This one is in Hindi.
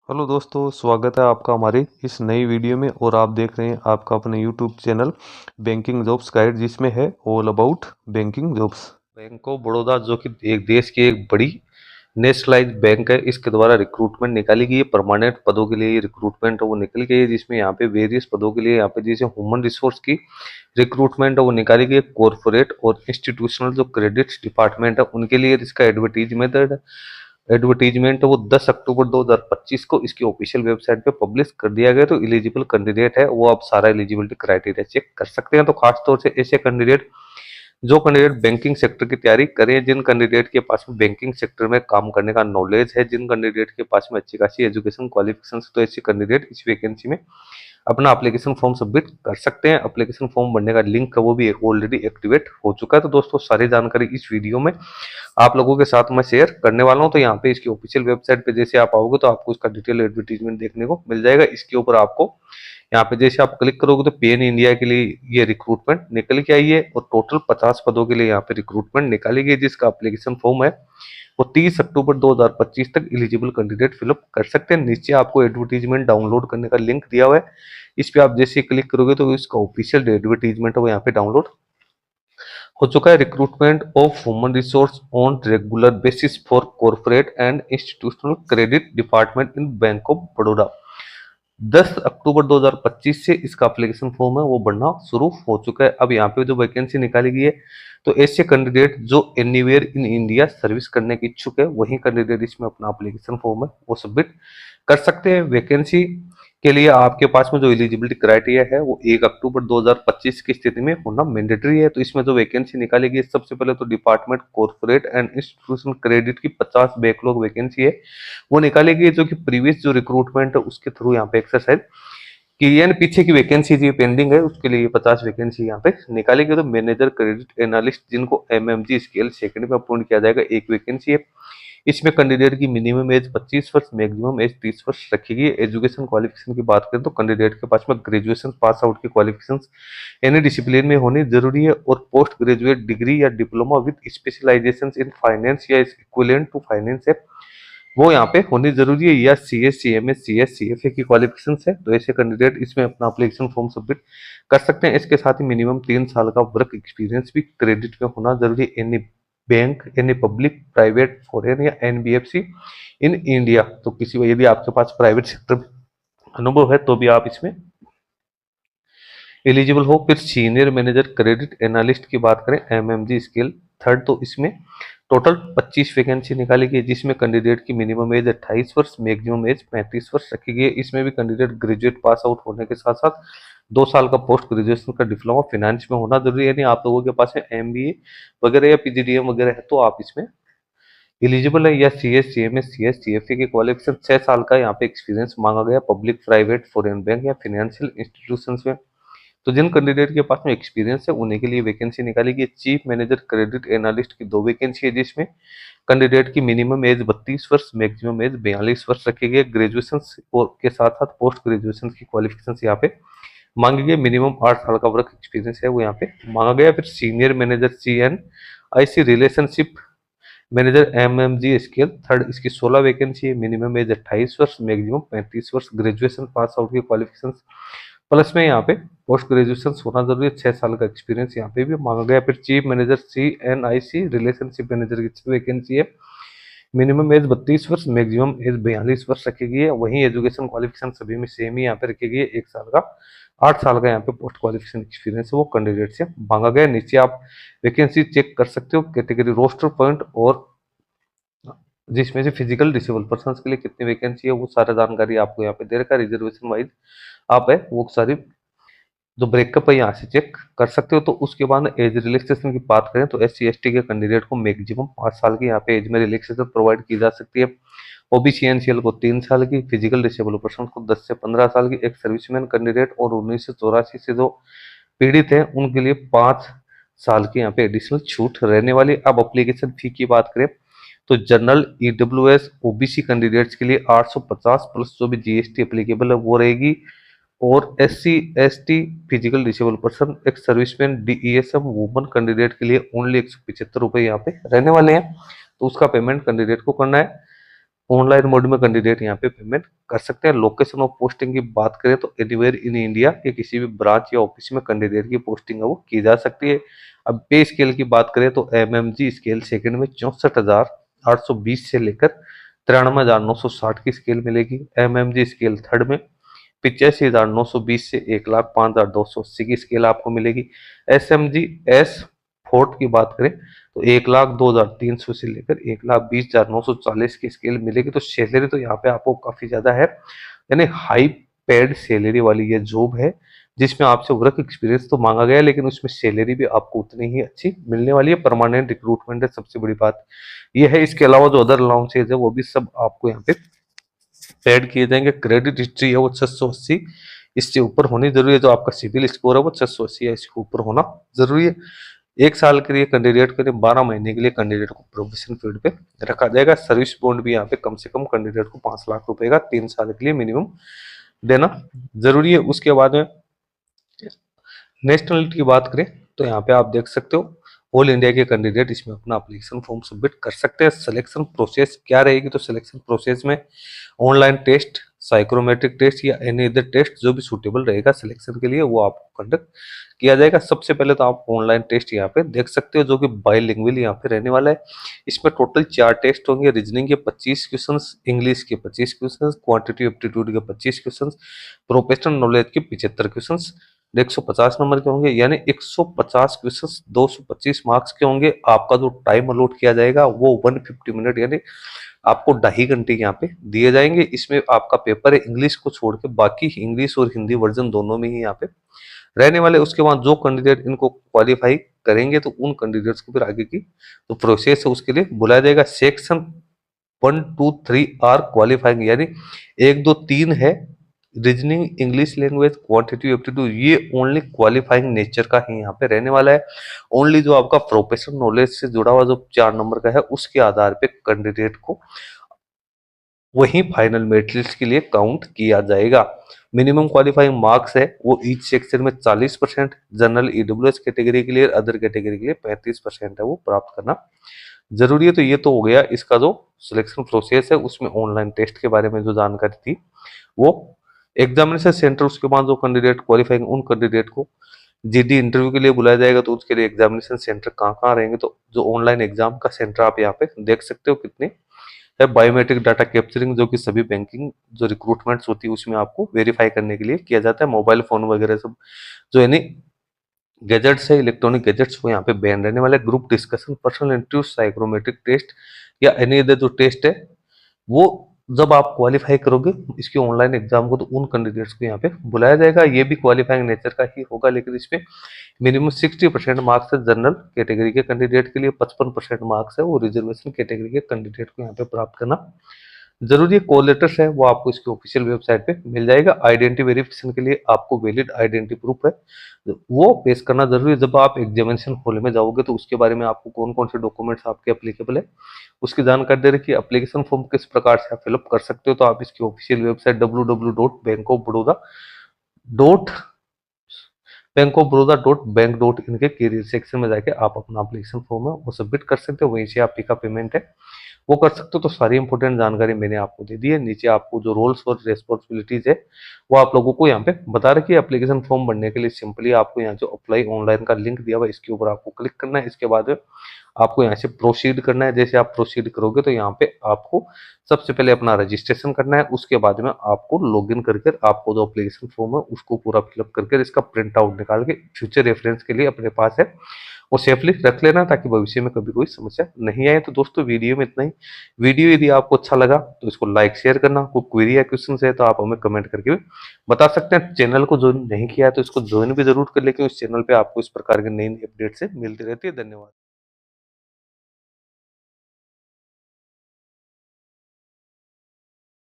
हेलो दोस्तों, स्वागत है आपका हमारी इस नई वीडियो में। और आप देख रहे हैं आपका अपने YouTube channel banking jobs guide, जिसमें है all about banking jobs. Bank of Baroda, जो कि एक देश की एक बड़ी नेशनलाइज्ड बैंक है, इसके द्वारा रिक्रूटमेंट निकाली गई है। परमानेंट पदों के लिए ये रिक्रूटमेंट है वो निकल गई है, जिसमें यहाँ पे वेरियस पदों के लिए यहाँ पे जैसे ह्यूमन रिसोर्स की रिक्रूटमेंट है वो निकाली गई है। कॉर्पोरेट और इंस्टीट्यूशनल जो क्रेडिट डिपार्टमेंट है उनके लिए इसका एडवर्टीजमेंट वो 10 अक्टूबर 2025 को इसकी ऑफिशियल वेबसाइट पे पब्लिश कर दिया गया। तो एलिजिबल कैंडिडेट है वो आप सारा एलिजिबिलिटी क्राइटेरिया चेक कर सकते हैं। तो खास तौर से ऐसे कैंडिडेट जो कैंडिडेट बैंकिंग सेक्टर की तैयारी करें, जिन कैंडिडेट के पास में बैंकिंग सेक्टर में काम करने का नॉलेज है, जिन कैंडिडेट के पास में अच्छी खासी एजुकेशन क्वालिफिकेशन, तो ऐसे कैंडिडेट इस वैकेंसी में अपना एप्लीकेशन फॉर्म सबमिट कर सकते हैं। एप्लीकेशन फॉर्म भरने का लिंक है वो भी ऑलरेडी एक्टिवेट हो चुका है। तो दोस्तों, सारी जानकारी इस वीडियो में आप लोगों के साथ मैं शेयर करने वाला हूं। तो यहाँ पे इसकी ऑफिशियल वेबसाइट पे जैसे आप आओगे तो आपको इसका डिटेल एडवर्टीजमेंट देखने को मिल जाएगा। इसके ऊपर आपको यहाँ पे जैसे आप क्लिक करोगे तो पेन इंडिया के लिए ये रिक्रूटमेंट निकल के आई है, और टोटल 50 पदों के लिए यहाँ पे रिक्रूटमेंट निकाली गई, जिसका एप्लीकेशन फॉर्म है वो 30 अक्टूबर 2025 तक एलिजिबल कैंडिडेट फिलअप कर सकते हैं। नीचे आपको एडवर्टीजमेंट डाउनलोड करने का लिंक दिया हुआ है, इस पे आप जैसे क्लिक करोगे तो इसका ऑफिशियल एडवर्टीजमेंट है वो यहाँ पे डाउनलोड हो चुका है। Recruitment of human resource on regular basis for corporate and institutional credit department in bank of Baroda. 10 अक्टूबर 2025 से इसका एप्लीकेशन फॉर्म है वो भरना शुरू हो चुका है। अब यहाँ पे जो वैकेंसी निकाली गई है, तो ऐसे कैंडिडेट जो एनीवेयर इन इंडिया सर्विस करने के इच्छुक है वही कैंडिडेट इसमें अपना एप्लीकेशन फॉर्म है वो सबमिट कर सकते हैं। वैकेंसी के लिए आपके पास में जो एलिजिबिलिटी क्राइटेरिया है वो 1 अक्टूबर 2025 की स्थिति में होना मैंडेटरी है। तो इसमें जो वैकेंसी निकाली गई, सबसे पहले तो department corporate and institution credit की 50 बैकलॉग वैकेंसी है वो निकाली गई, जो कि प्रीवियस जो रिक्रूटमेंट है उसके थ्रू यहाँ पे एक्सरसाइज की, यानी पीछे की वैकेंसी जो पेंडिंग है उसके लिए 50 वैकेंसी यहाँ पे निकाली गई। तो मैनेजर क्रेडिट एनालिस्ट, जिनको एमएमजी स्केल सेकंड में अपॉइंट किया जाएगा, एक वैकेंसी है। इसमें कैंडिडेट की मिनिमम एज 25 वर्ष, मैक्सिमम एज 30 वर्ष रखी गई है। एजुकेशन क्वालिफिकेशन की बात करें तो कैंडिडेट के पास में ग्रेजुएशन पास आउट की क्वालिफिकेशन एनी डिसिप्लिन में होनी जरूरी है, और पोस्ट ग्रेजुएट डिग्री या diploma with specialisation in finance या इक्विवेलेंट टू फाइनेंस है वो यहाँ पे होनी जरूरी है, या C S C M S C S C F A की क्वालिफिकेशन है। तो ऐसे कैंडिडेट इसमें अपना एप्लीकेशन फॉर्म सबमिट कर सकते हैं। इसके साथ ही मिनिमम 3 साल का वर्क एक्सपीरियंस भी क्रेडिट में होना जरूरी है, any bank, any public, private, foreign या एनबीएफसी इन इंडिया। तो किसी यदि आपके पास प्राइवेट सेक्टर में अनुभव है तो भी आप इसमें एलिजिबल हो। फिर सीनियर मैनेजर क्रेडिट एनालिस्ट की बात करें, एमएमजी स्केल थर्ड, तो इसमें टोटल 25 वैकेंसी निकाली गई है, जिसमें कैंडिडेट की मिनिमम एज 28 वर्ष, मैक्सिमम एज 35 वर्ष रखी गई है। इसमें भी कैंडिडेट ग्रेजुएट पास आउट होने के साथ साथ 2 साल का पोस्ट ग्रेजुएशन का डिप्लोमा फाइनेंस में होना जरूरी है। यानी आप लोगों के पास में एमबीए वगैरह या पीजीडीएम वगैरह है तो आप इसमें एलिजिबल है, या C S C M S C S C F A की क्वालिफिकेशन 6 साल का यहाँ पे एक्सपीरियंस मांगा गया पब्लिक, प्राइवेट, फॉरेन बैंक या फाइनेंशियल इंस्टीट्यूशन में। तो जिन कैंडिडेट के पास में एक्सपीरियंस है उन्हीं के लिए वैकेंसी निकाली गई। चीफ मैनेजर क्रेडिट एनालिस्ट की 2 वैकेंसी है, जिसमें कैंडिडेट की मिनिमम एज 32 वर्ष, मैक्सिमम एज 42 वर्ष रखी गई। ग्रेजुएशन के साथ साथ पोस्ट ग्रेजुएशन की क्वालिफिकेशन यहाँ पे मांगी गई। मिनिमम 8 साल का वर्क एक्सपीरियंस है वो यहाँ पे मांगा गया। फिर senior manager C N I C relationship manager MMG scale third, इसकी 16 वैकेंसी है। मिनिमम एज 28 वर्ष, मैक्सिमम 35 वर्ष, ग्रेजुएशन पास आउट की क्वालिफिकेशन प्लस में यहाँ पे पोस्ट ग्रेजुएशन होना जरूरी है। 6 साल का एक्सपीरियंस यहाँ पे भी मांगा गया। फिर chief manager C N I C relationship manager की वैकेंसी है। मिनिमम एज 32 वर्ष, मैक्सिमम एज 42 वर्ष रखी गई है। वहीं एजुकेशन क्वालिफिकेशन सभी में सेम ही यहाँ पे रखी गई है, 1 साल का। 8 साल का यहाँ पे पोस्ट क्वालिफिकेशन एक्सपीरियंस है वो कैंडिडेट से मांगा गया। नीचे आप वैकेंसी चेक कर सकते हो, कैटेगरी, रोस्टर पॉइंट, और जिसमें से फिजिकल डिसेबल पर्सन के लिए कितनी वैकेंसी है वो सारा जानकारी आपको यहाँ पे दे रखा है। रिजर्वेशन वाइज आप है वो सारी जो ब्रेकअप है यहाँ से चेक कर सकते हो। तो उसके बाद एज रिलैक्सेशन की बात करें तो एस सी एस टी के कैंडिडेट को मैक्सिमम 5 साल की यहाँ पे एज में रिलैक्सेशन प्रोवाइड की जा सकती है। ओबीसी एनसीएल को 3 साल की, फिजिकल डिसेबल पर्सन को 10 से 15 साल की, एक सर्विसमैन कैंडिडेट और 1984 से जो पीड़ित है उनके लिए 5 साल की यहाँ पे एडिशनल छूट रहने वाली। अब एप्लीकेशन फी की बात करें तो जनरल ईडब्ल्यूएस ओबीसी कैंडिडेट्स के लिए 850 प्लस जो भी जीएसटी एप्लीकेबल है वो रहेगी, और S C S T physical disable person, एक सर्विसमैन, डीईएसएम वुमन कैंडिडेट के लिए ओनली 175 रुपये यहाँ पे रहने वाले हैं। तो उसका पेमेंट कैंडिडेट को करना है। ऑनलाइन मोड में कैंडिडेट यहाँ पे पेमेंट कर सकते हैं। लोकेशन ऑफ पोस्टिंग की बात करें तो एनीवेयर इन इंडिया के किसी भी ब्रांच या ऑफिस में कैंडिडेट की पोस्टिंग है वो की जा सकती है। अब पे स्केल की बात करें तो एमएमजी स्केल सेकंड में 64,820 से लेकर 93,960 की स्केल मिलेगी। एमएमजी स्केल थर्ड में 85,920 से 1,05,280 की स्केल आपको मिलेगी। एसएमजी एस फोर्थ की बात करें तो 1,02,300 से लेकर 1,20,940 की स्केल मिलेगी। तो सैलरी तो यहाँ पे आपको काफी ज्यादा है, यानी हाई पेड सैलरी वाली ये जॉब है, जिसमें आपसे वर्क एक्सपीरियंस तो मांगा गया है लेकिन उसमें सैलरी भी आपको उतनी ही अच्छी मिलने वाली है। परमानेंट रिक्रूटमेंट है, सबसे बड़ी बात ये है। इसके अलावा जो अदर अलाउंसेज है वो भी सब आपको यहाँ पे पेड किए जाएंगे। क्रेडिट हिस्ट्री है वो 680 इससे ऊपर होनी जरूरी है। जो आपका सिविल स्कोर है वो 680 या इसके ऊपर होना जरूरी है। 1 साल के लिए कैंडिडेट के लिए, 12 महीने के लिए कैंडिडेट को प्रोबेशन पीरियड पे रखा जाएगा। सर्विस बॉन्ड भी यहाँ पे कम से कम कैंडिडेट को 5 लाख रुपए का 3 साल के लिए मिनिमम देना जरूरी है। उसके बाद में नेशनलिटी की बात करें तो यहाँ पे आप देख सकते हो ऑल इंडिया के कैंडिडेट इसमें अपना एप्लीकेशन फॉर्म सबमिट कर सकते हैं। सिलेक्शन प्रोसेस क्या रहेगी, तो सिलेक्शन प्रोसेस में ऑनलाइन टेस्ट, साइकोमेट्रिक टेस्ट या एनी अदर टेस्ट जो भी सूटेबल रहेगा सिलेक्शन के लिए वो आपको कंडक्ट किया जाएगा। सबसे पहले तो आप ऑनलाइन टेस्ट यहाँ पे देख सकते हो जो कि बाइलिंगुअल यहाँ पे रहने वाला है। इसमें टोटल 4 टेस्ट होंगे। रीजनिंग के 25 क्वेश्चन, इंग्लिश के 25 क्वेश्चन, क्वांटिटी एप्टीट्यूड के 25 क्वेश्चन, प्रोफेशनल नॉलेज के 75 क्वेश्चन 150 नंबर के होंगे, यानी 150 क्वेश्चन 225 मार्क्स के होंगे। आपका जो टाइम अलॉट किया जाएगा वो 150 मिनट, यानी आपको 2.5 घंटे यहाँ पे दिए जाएंगे। इसमें आपका पेपर है इंग्लिश को छोड़ के, बाकी इंग्लिश और हिंदी वर्जन दोनों में ही यहाँ पे रहने वाले। उसके बाद जो कैंडिडेट इनको क्वालिफाई करेंगे तो उन कैंडिडेट्स को फिर आगे की तो प्रोसेस है उसके लिए बुलाया जाएगा। सेक्शन 1, 2, 3 आर क्वालिफाइंग, यानी 1, 2, 3 है reasoning, English language, quantity aptitude, ये ओनली क्वालिफाइंग नेचर का ही यहाँ पे रहने वाला है। ओनली जो आपका प्रोफेशनल नॉलेज से जुड़ा हुआ जो 4 नंबर का है उसके आधार पे कैंडिडेट को वही फाइनल मेरिट लिस्ट के लिए काउंट किया जाएगा। मिनिमम क्वालिफाइंग मार्क्स है वो ईच सेक्शन में 40%, जनरल ईडब्ल्यूएस कैटेगरी के लिए, अदर कैटेगरी के लिए 35% है वो प्राप्त करना जरूरी है। तो ये तो हो गया इसका जो सिलेक्शन प्रोसेस है, उसमें ऑनलाइन टेस्ट के बारे में जो जानकारी थी वो। एग्जामिनेशन सेंटर, उसके बाद जो कैंडिडेट क्वालिफाइंग उन कैंडिडेट को जीडी इंटरव्यू के लिए बुलाया जाएगा। तो उसके लिए एग्जामिनेशन सेंटर कहाँ कहाँ रहेंगे, तो जो ऑनलाइन एग्जाम का सेंटर आप यहाँ पे देख सकते हो कितने है। बायोमेट्रिक डाटा कैप्चरिंग जो कि सभी बैंकिंग जो रिक्रूटमेंट्स होती है उसमें आपको वेरीफाई करने के लिए किया जाता है। मोबाइल फोन वगैरह सब जो यानी गैजेट्स है, इलेक्ट्रॉनिक गैजेट्स, वो यहाँ पे बैन रहने वाले। Group discussion, personal interview, psychometric test या एनी अदर जो टेस्ट है वो जब आप क्वालिफाई करोगे इसके ऑनलाइन एग्जाम को तो उन कैंडिडेट्स को यहाँ पे बुलाया जाएगा। ये भी क्वालिफाइंग नेचर का ही होगा, लेकिन इसमें मिनिमम 60% मार्क्स है जनरल कैटेगरी के कैंडिडेट के लिए, 55% मार्क्स है वो रिजर्वेशन कैटेगरी के कैंडिडेट को यहाँ पे प्राप्त करना जरूरी है। कॉल लेटर्स है वो आपको इसकी ऑफिशियल वेबसाइट पे मिल जाएगा। आइडेंटिटी वेरिफिकेशन के लिए आपको वैलिड आइडेंटिटी प्रूफ है वो पेश करना जरूरी है। जब आप एग्जामिनेशन हॉल में जाओगे तो उसके बारे में आपको कौन कौन से डॉक्यूमेंट्स आपके एप्लीकेबल है उसकी जानकारी दे रखी है। एप्लीकेशन फॉर्म किस प्रकार से आप फिलअप कर सकते हो, तो आप इसकी ऑफिशियल वेबसाइट www.bankofbaroda.बैंक.इन के कैरियर सेक्शन में जाके आप अपना एप्लीकेशन फॉर्म है वो सबमिट कर सकते हो। वहीं से आपकी का पेमेंट है वो कर सकते हो। तो सारी इंपॉर्टेंट जानकारी मैंने आपको दे दी है। नीचे आपको जो रोल्स और रेस्पॉन्सिबिलिटीज है वो आप लोगों को यहाँ पे बता रखी है। एप्लीकेशन फॉर्म भरने के लिए सिंपली आपको यहाँ जो अप्लाई ऑनलाइन का लिंक दिया हुआ है इसके ऊपर आपको क्लिक करना है। इसके बाद आपको यहाँ से प्रोसीड करना है। जैसे आप प्रोसीड करोगे तो यहाँ पे आपको सबसे पहले अपना रजिस्ट्रेशन करना है। उसके बाद में आपको लॉगिन करके आपको जो एप्लीकेशन फॉर्म है उसको पूरा फिलअप करके इसका प्रिंट आउट निकाल के फ्यूचर रेफरेंस के लिए अपने पास है वो सेफली रख लेना, ताकि भविष्य में कभी कोई समस्या नहीं आए। तो दोस्तों वीडियो में इतना ही। वीडियो यदि आपको अच्छा लगा तो इसको लाइक शेयर करना। कोई क्वेरी या क्वेश्चन है तो आप हमें कमेंट करके भी बता सकते हैं। चैनल को ज्वाइन नहीं किया है तो इसको ज्वाइन भी जरूर कर ले, क्योंकि इस चैनल पे आपको इस प्रकार के नई अपडेट से मिलती रहती है। धन्यवाद।